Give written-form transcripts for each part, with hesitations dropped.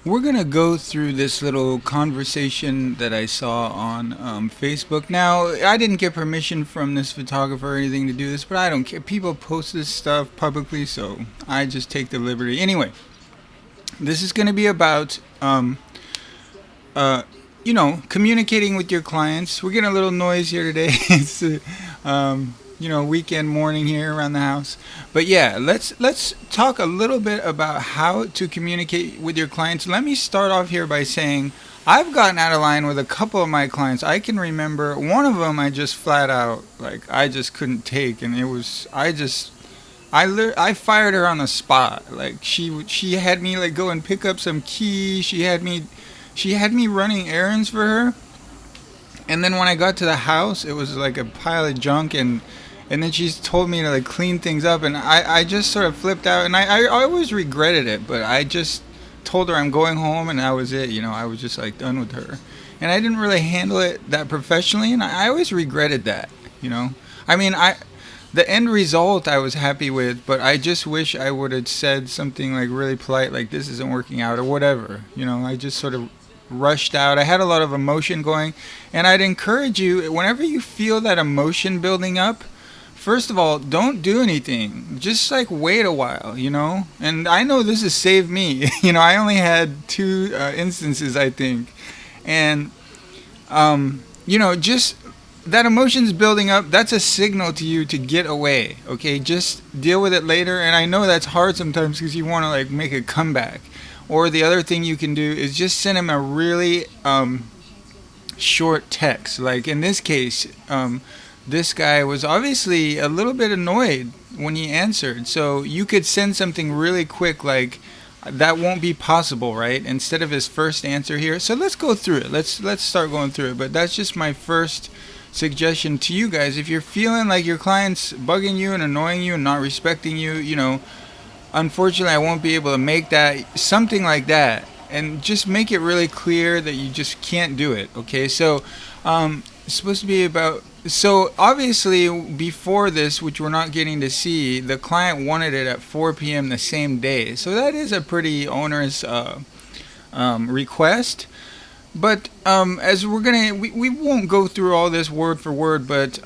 We're going to go through this little conversation that I saw on Facebook. Now, I didn't get permission from this photographer or anything to do this, but I don't care. People post this stuff publicly, so I just take the liberty. Anyway, this is going to be about, uh, communicating with your clients. We're getting a little noise here today. It's weekend morning here around the house. But yeah, let's talk a little bit about how to communicate with your clients. Let me start off here by saying I've gotten out of line with a couple of my clients. I can remember one of them I just flat out like I just couldn't take, and it was I fired her on the spot. Like she had me like go and pick up some keys. She had me running errands for her, and then when I got to the house, it was like a pile of junk, and then she told me to like clean things up, and I just sort of flipped out, and I always regretted it, but I just told her I'm going home, and that was it. I was just like done with her, and I didn't really handle it that professionally, and I always regretted that. You know, I mean, the end result I was happy with, but I just wish I would have said something like really polite, like this isn't working out or whatever. I just sort of rushed out. I had a lot of emotion going, and I'd encourage you, whenever you feel that emotion building up, first of all, don't do anything. Just like wait a while. And I know this has saved me. I only had two instances, I think. And, just that emotion's building up. That's a signal to you to get away. Okay. Just deal with it later. And I know that's hard sometimes because you want to like make a comeback. Or the other thing you can do is just send him a really short text. Like in this case, this guy was obviously a little bit annoyed when he answered. So you could send something really quick, like that won't be possible, right? Instead of his first answer here. So let's go through it. Let's start going through it. But that's just my first suggestion to you guys. If you're feeling like your client's bugging you and annoying you and not respecting you, unfortunately, I won't be able to make that something like that, and just make it really clear that you just can't do it. Okay, so it's supposed to be about. So obviously, before this, which we're not getting to see, the client wanted it at 4 p.m. the same day. So that is a pretty onerous request. But as we won't go through all this word for word, but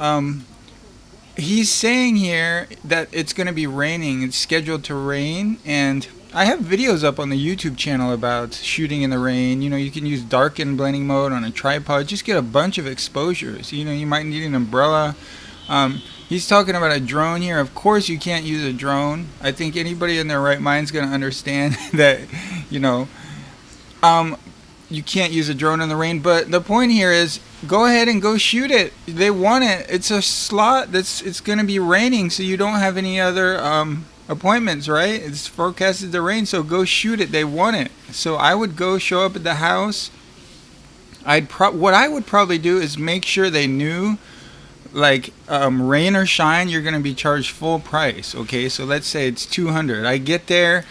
he's saying here that it's going to be raining. It's scheduled to rain, and I have videos up on the YouTube channel about shooting in the rain. You can use darken blending mode on a tripod. Just get a bunch of exposures. You might need an umbrella. He's talking about a drone here. Of course, you can't use a drone. I think anybody in their right mind is going to understand that, you know, um, you can't use a drone in the rain. But the point here is, go ahead and go shoot it. They want it. It's a slot it's going to be raining, so you don't have any other appointments, right? It's forecasted to rain, so go shoot it. They want it. So I would go show up at the house. What I would probably do is make sure they knew, like, rain or shine, you're going to be charged full price. Okay, so let's say it's 200. I get there,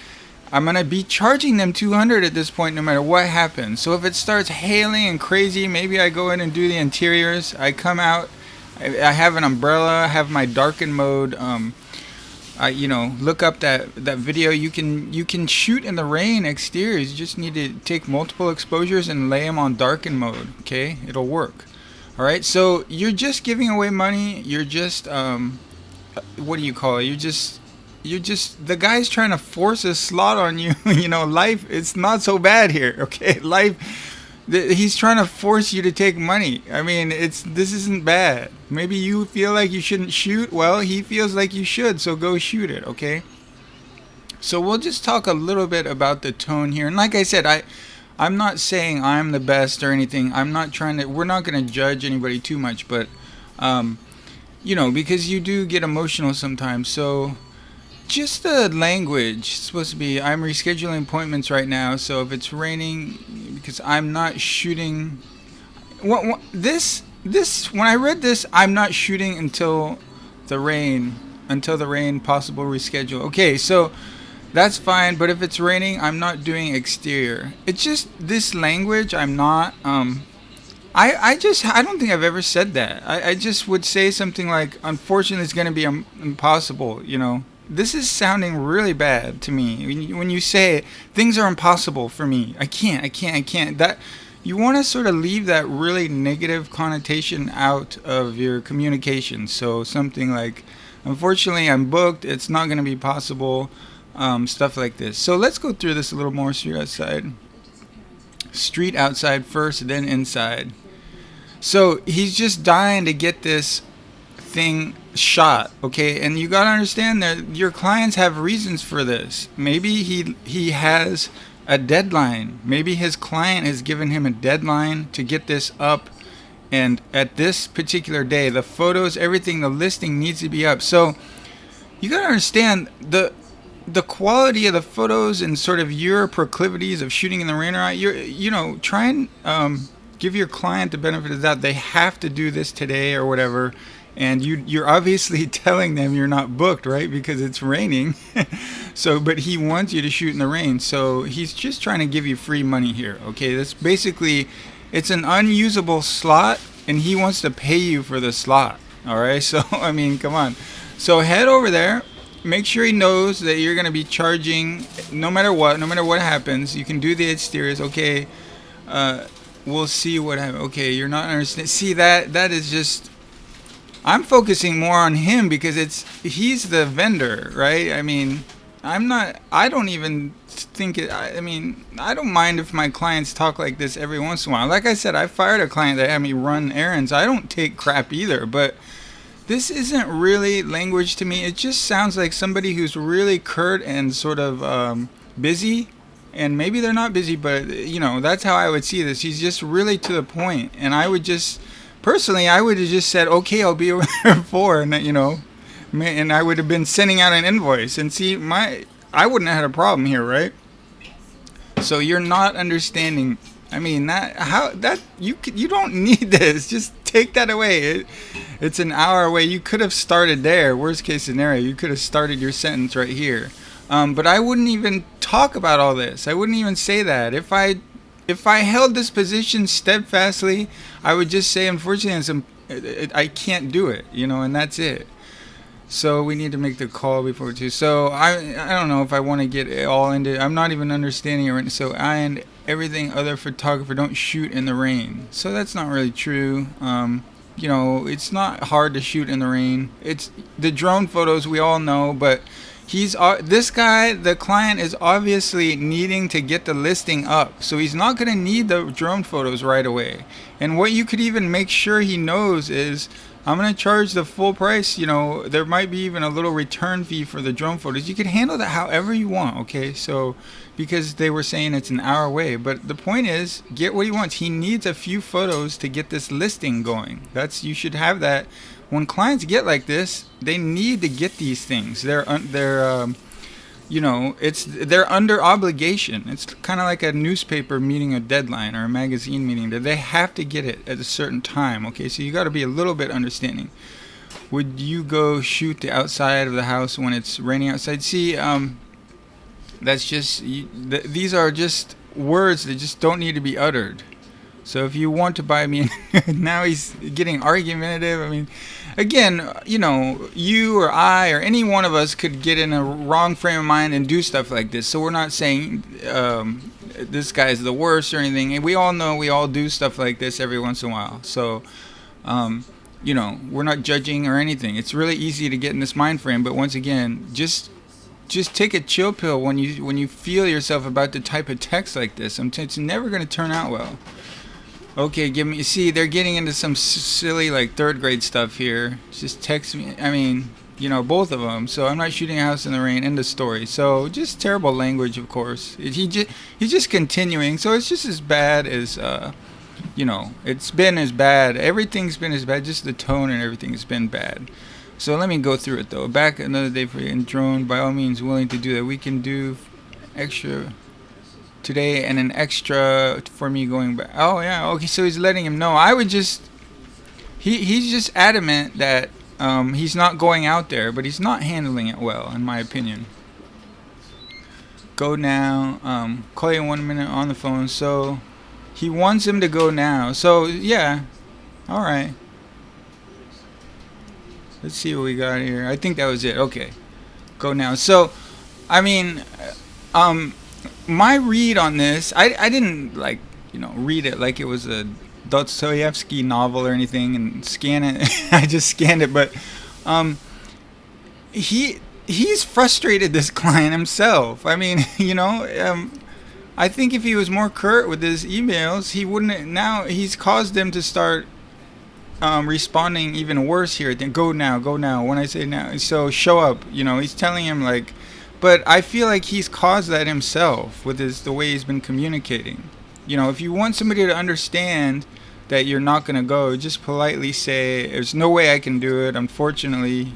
I'm going to be charging them 200 at this point no matter what happens. So if it starts hailing and crazy, maybe I go in and do the interiors. I come out, I have an umbrella, I have my darken mode. Look up that video. You can shoot in the rain exteriors. You just need to take multiple exposures and lay them on darken mode. Okay, it'll work. All right. So you're just giving away money. You're just what do you call it? You're just the guy's trying to force a slot on you. Life. It's not so bad here. Okay, life. He's trying to force you to take money. I mean, this isn't bad. Maybe you feel like you shouldn't shoot. Well, he feels like you should, so go shoot it, okay? So we'll just talk a little bit about the tone here. And like I said, I'm not saying I'm the best or anything. We're not going to judge anybody too much, but because you do get emotional sometimes. So just the language. It's supposed to be, I'm rescheduling appointments right now, so if it's raining, because I'm not shooting. This when I read this, I'm not shooting until the rain possible reschedule. Okay, so that's fine, but if it's raining, I'm not doing exterior. It's just this language. I'm not. I don't think I've ever said that. I just would say something like, unfortunately, it's going to be impossible. this is sounding really bad to me. When you say things are impossible for me, I can't. That you want to sort of leave that really negative connotation out of your communication. So something like, unfortunately, I'm booked. It's not going to be possible. Stuff like this. So let's go through this a little more. Street outside. Street outside first, then inside. So he's just dying to get this thing shot, okay? And you gotta understand that your clients have reasons for this. Maybe he has a deadline. Maybe his client has given him a deadline to get this up, and at this particular day, the photos, everything, the listing needs to be up. So you gotta understand the quality of the photos and sort of your proclivities of shooting in the rain. Or try and give your client the benefit of that. They have to do this today or whatever, and you're obviously telling them you're not booked, right? Because it's raining. So, but he wants you to shoot in the rain. So he's just trying to give you free money here. Okay, that's basically, it's an unusable slot, and he wants to pay you for the slot. All right. So I mean, come on. So head over there. Make sure he knows that you're going to be charging no matter what happens. You can do the exteriors. Okay, we'll see what happens. Okay, you're not understanding. See, that is just, I'm focusing more on him because he's the vendor, right? I mean, I don't even think it, I mean, I don't mind if my clients talk like this every once in a while. Like I said, I fired a client that had me run errands. I don't take crap either, but this isn't really language to me. It just sounds like somebody who's really curt and sort of busy. And maybe they're not busy, but, that's how I would see this. He's just really to the point. And I would just, personally, I would have just said, okay, I'll be over there at 4. And, and I would have been sending out an invoice. And see, I wouldn't have had a problem here, right? So you're not understanding. I mean, you don't need this. Just take that away. It's an hour away. You could have started there. Worst case scenario, you could have started your sentence right here. But I wouldn't even talk about all this. I wouldn't even say that. If I held this position steadfastly, I would just say, unfortunately, I can't do it. And that's it. So we need to make the call before 2. So I don't know if I want to get all into. I'm not even understanding it right now. So I and everything other photographer don't shoot in the rain. So that's not really true. It's not hard to shoot in the rain. It's the drone photos we all know, but this guy, the client, is obviously needing to get the listing up. So he's not going to need the drone photos right away. And what you could even make sure he knows is, I'm going to charge the full price. There might be even a little return fee for the drone photos. You could handle that however you want, okay? So, because they were saying it's an hour away. But the point is, get what he wants. He needs a few photos to get this listing going. You should have that. When clients get like this, they need to get these things. They're under obligation. It's kind of like a newspaper meeting a deadline or a magazine meeting. That they have to get it at a certain time. Okay, so you got to be a little bit understanding. Would you go shoot the outside of the house when it's raining outside? See, that's just these are just words that just don't need to be uttered. So if you want to buy me, now he's getting argumentative. I mean, again, you or I or any one of us could get in a wrong frame of mind and do stuff like this. So we're not saying this guy's the worst or anything. And we all know we all do stuff like this every once in a while. So, we're not judging or anything. It's really easy to get in this mind frame. But once again, just take a chill pill when you feel yourself about to type a text like this. It's never going to turn out well. Okay, see, they're getting into some silly, like, 3rd grade stuff here. Just text me. I mean, both of them. So I'm not shooting a house in the rain. End of story. So just terrible language, of course. He's just continuing. So it's just as bad as, it's been as bad. Everything's been as bad. Just the tone and everything has been bad. So let me go through it, though. Back another day for you. And drone, by all means, willing to do that. We can do extra today and an extra for me going back. Oh yeah, okay, so he's letting him know. I would just he's just adamant that he's not going out there, but he's not handling it well, in my opinion. Go now. Call you in 1 minute on the phone. So he wants him to go now. So yeah, all right. Let's see what we got here. I think that was it. Okay. Go now. So, I mean, um, my read on this, I didn't like, read it like it was a Dostoevsky novel or anything and scan it. I just scanned it, but um, he's frustrated this client himself. I mean, I think if he was more curt with his emails, he wouldn't. Now he's caused them to start responding even worse here. Then go now, go now. When I say now, so show up. He's telling him like, but I feel like he's caused that himself with the way he's been communicating. If you want somebody to understand that you're not gonna go, just politely say, "There's no way I can do it, unfortunately."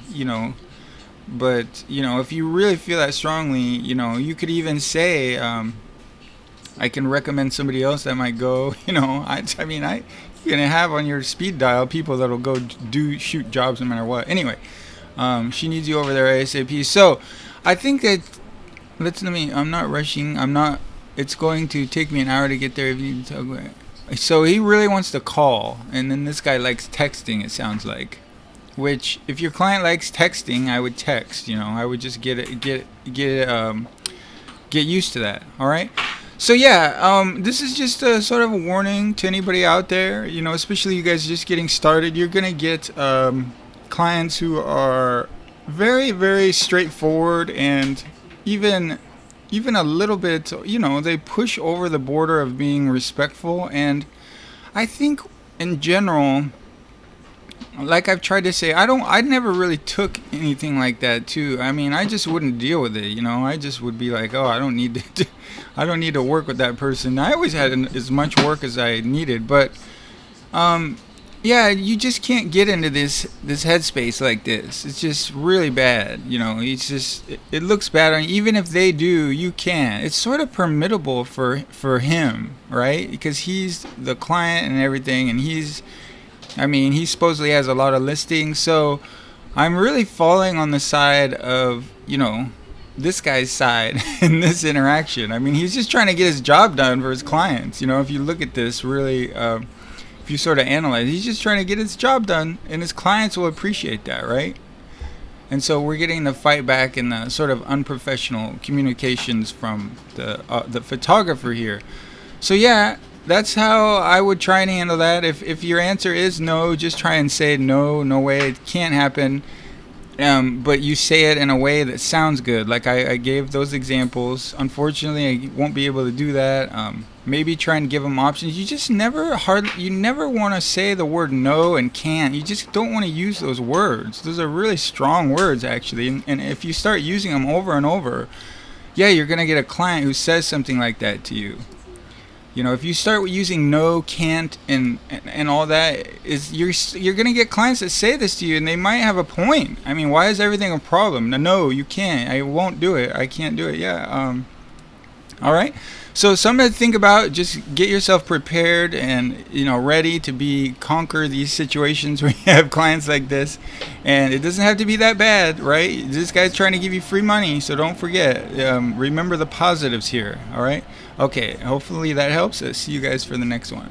But if you really feel that strongly, you could even say, I can recommend somebody else that might go. I mean, you're gonna have on your speed dial people that'll go shoot jobs no matter what. Anyway, she needs you over there ASAP. So, I think that I'm not rushing. I'm not. It's going to take me an hour to get there. If you need to talk. So he really wants to call, and then this guy likes texting. It sounds like. Which, if your client likes texting, I would text. I would just get used to that. All right. So yeah, this is just a sort of a warning to anybody out there. Especially you guys just getting started. You're gonna get clients who are very, very straightforward and even a little bit. They push over the border of being respectful. And I think in general, like I've tried to say, I never really took anything like that too. I mean, I just wouldn't deal with it. I just would be like, oh, I don't need I don't need to work with that person. I always had as much work as I needed, but yeah, you just can't get into this headspace like this. It's just really bad. It's just it looks bad on you. Even if they do, you can't. It's sort of permittable for him, right? Because he's the client and everything, and he supposedly has a lot of listings. So I'm really falling on the side of, this guy's side in this interaction. I mean, he's just trying to get his job done for his clients. If you look at this really, if you sort of analyze, he's just trying to get his job done, and his clients will appreciate that, right? And so we're getting the fight back in the sort of unprofessional communications from the photographer here. So yeah, that's how I would try and handle that. If your answer is no, just try and say no way, it can't happen. But you say it in a way that sounds good. Like I gave those examples. Unfortunately, I won't be able to do that. Maybe try and give them options. You just never want to say the word no and can't. You just don't want to use those words. Those are really strong words, actually. And if you start using them over and over, yeah, you're going to get a client who says something like that to you. If you start using no, can't, and all that, you're gonna get clients that say this to you, and they might have a point. I mean, why is everything a problem? No, you can't. I won't do it. I can't do it. Yeah. All right. So something to think about. Just get yourself prepared and ready to conquer these situations where you have clients like this, and it doesn't have to be that bad, right? This guy's trying to give you free money, so don't forget. Remember the positives here. All right. Okay. Hopefully that helps us. See you guys for the next one.